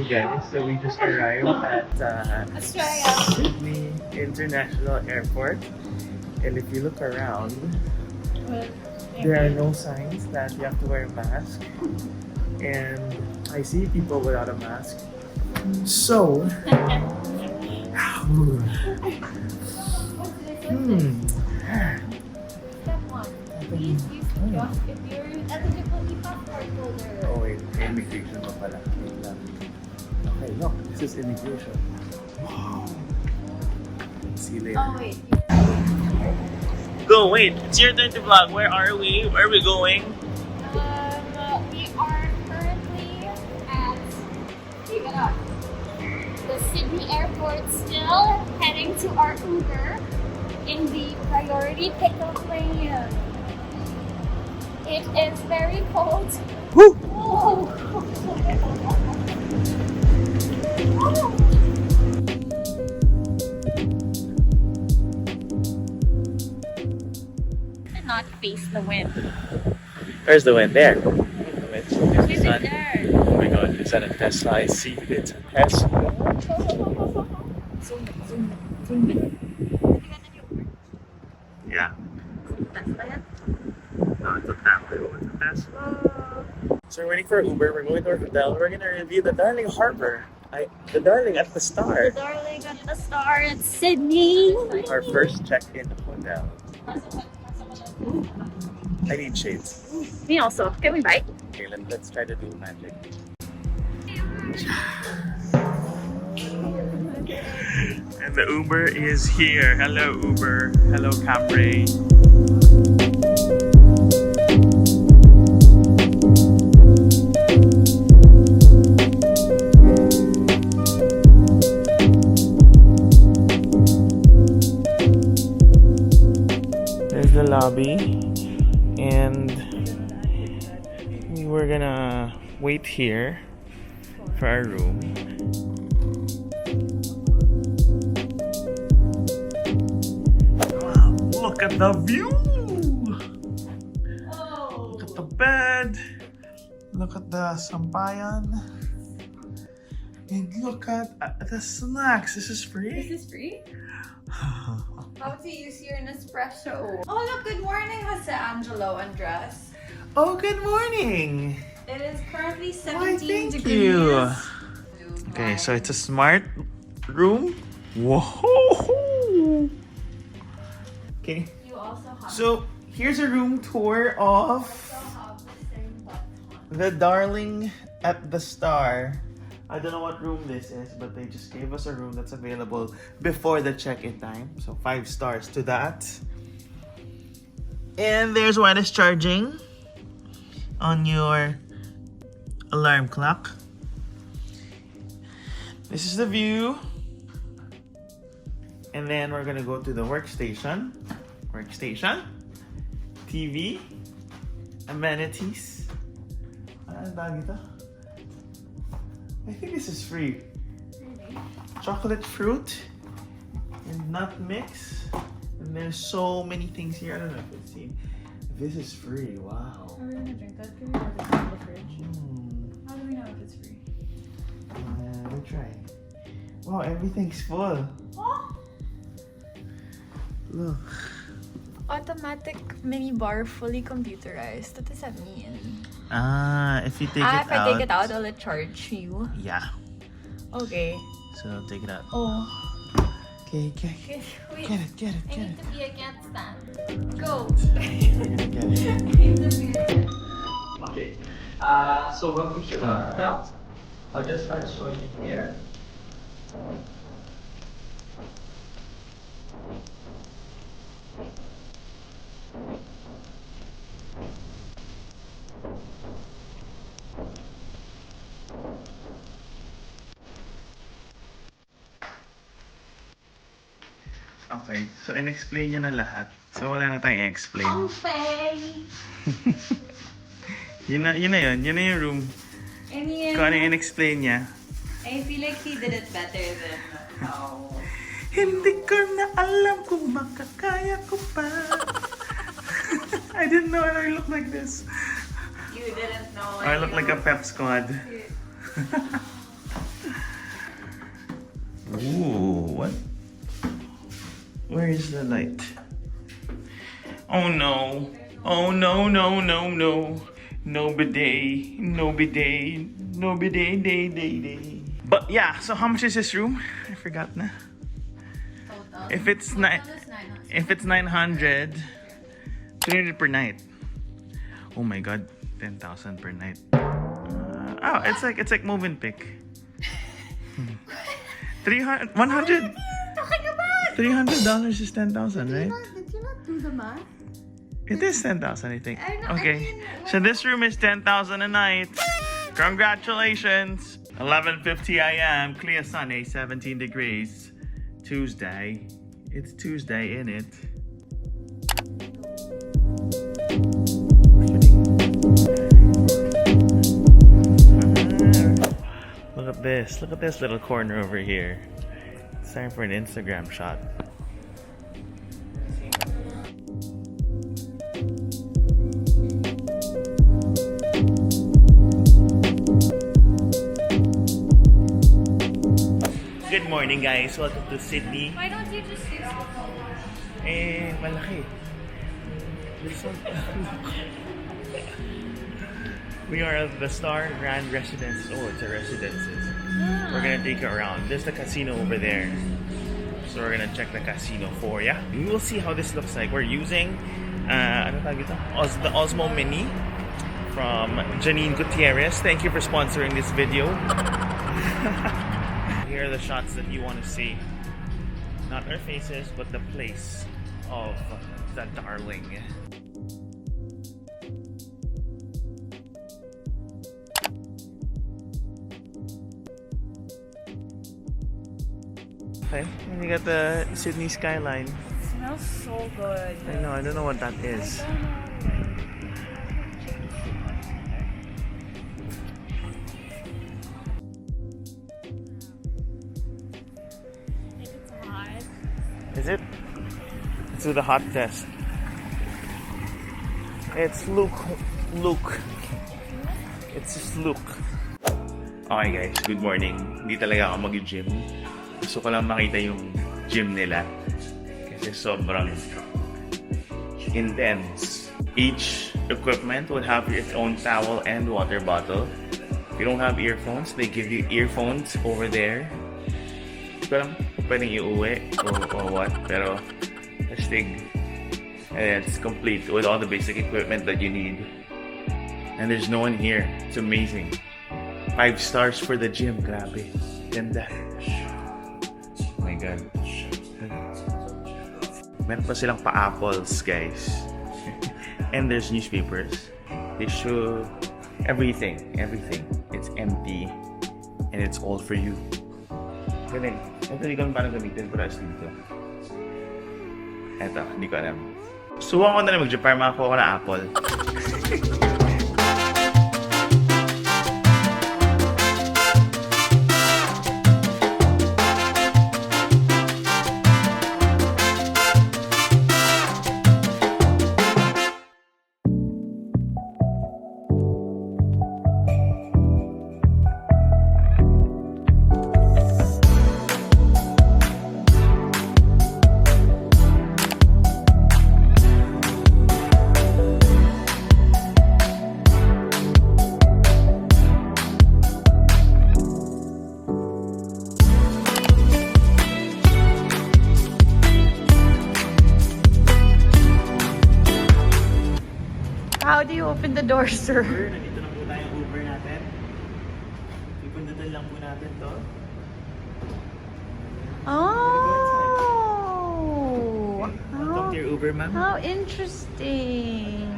Hey guys, so we just arrived at Australia. Sydney International Airport, and if you look around, there are no signs that you have to wear a mask, and I see people without a mask. So, Step one. Please use the kiosk if you're eligible e-passport holder. oh wait, immigration pa pala. Wait lang. Okay, look, this is immigration. Wow. See you later. Oh wait. Go, wait, it's your turn to vlog. Where are we? Where are we going? We are currently at the Sydney Airport, still heading to our Uber in the priority pickup lane. It is very cold. Woo! Oh. Not face the wind. Where's the wind? There. There's the Is it sun. there? Oh my god, is that a Tesla? I see it's a Tesla. Zoom. Yeah. No, it's a Tesla. It's a Tesla. So we're waiting for Uber. We're going to our hotel. We're gonna review the Darling Harbor. The Darling at the Star. The Darling at the Star at Sydney. Our first check-in hotel. I need shades. Me also. Can we bite? Okay, let's try to do magic. And the Uber is here. Hello Uber. Hello Camry. There's the lobby, and we were gonna wait here for our room. Wow, look at the view! Oh. Look at the bed. Look at the sampayan. And look at the snacks. This is free. This is free? How to use your Nespresso. Oh look, good morning, Jose Angelo Andres. Oh, good morning. It is currently Why, 17 thank degrees. you. Okay, so it's a smart room. Whoa! Okay, You also have so here's a room tour of the same button. the Darling at the Star. I don't know what room this is, but they just gave us a room that's available before the check-in time. So 5 stars to that. And there's wireless charging on your alarm clock. This is the view. And then we're gonna go to the workstation. TV. Amenities. Ano tawag ito? I think this is free. Really? Chocolate fruit and nut mix. And there's so many things here. I don't know if it's seen. This is free. Wow. Are we gonna drink that? Can we have it in the fridge? How do we know if it's free? We'll try. Wow, everything's full. Oh! Look. Automatic mini bar, fully computerized. What does that mean? If you take it If I out. take it out, will it charge you? Yeah. Okay. So take it out. Oh. Okay. Okay, wait. Get it. I need to be against that. Go! We're gonna get it. I need to be against. Okay. So welcome to the hotel. I'll just start showing you here. Okay, so in-explain niya na lahat. So wala na tayong i-explain. Okay! Yun na yun yung room. And yun, Kung ano yung in-explain niya. I feel like he did it better than how... Hindi ko na alam kung makakaya ko pa. I didn't know I look like this. You didn't know. I look like a pep squad. Ooh, what? Where is the light? Oh no. Oh no, no, no, no. No bidet. No bidet. No bidet, day. But yeah, so how much is this room? I forgot na. If it's 900, 300 per night. Oh my god, 10,000 per night. It's like Movenpick. 300, 100. $300 is 10,000, right? Did you not do the math? It is 10,000, I think. I know, I Okay, mean, so this room is 10,000 a night. Congratulations. 11:50 a.m. Clear sunny, 17 degrees. Tuesday. It's Tuesday, in it. Look at this. Look at this little corner over here. It's time for an Instagram shot. Good morning, guys. Welcome to Sydney. Why don't you just use the phone? Malaki. We are at the Star Grand Residence. Oh, it's a residence. We're gonna take you around. There's the casino over there. So we're gonna check the casino for ya. We will see how this looks like. We're using the Osmo Mini from Janine Gutierrez. Thank you for sponsoring this video. Here are the shots that you want to see. Not our faces, but the place of the darling. Okay, and you got the Sydney skyline. It smells so good. I know, I don't know what that is. It's hot. Is it? Let's do the hot test. It's Luke. It's just Luke. Okay guys, good morning. Hindi talaga ako mag-gym. Gusto ko lang makita yung gym nila. Kasi sobrang intense. Each equipment would have its own towel and water bottle. If you don't have earphones, they give you earphones over there. Hindi ko alam kung pwedeng iuwi or what. Pero, astig. And it's complete with all the basic equipment that you need. And there's no one here. It's amazing. 5 stars for the gym. Grabe. Ganda. Oh my God. Meron pa silang pa-apples, guys. And there's newspapers. Tissue. Everything. It's empty. And it's all for you. Galing. Ito, hindi ko paano gamitin. Pero as dito. Ito, hindi ko alam. Subukan ko na lang mag-gym para makakuha ko ng apple. How do you open the door, sir? Nandito na po tayong Uber natin. Ipundatan lang po natin to. Oh! Welcome to your Uber, ma'am. How interesting.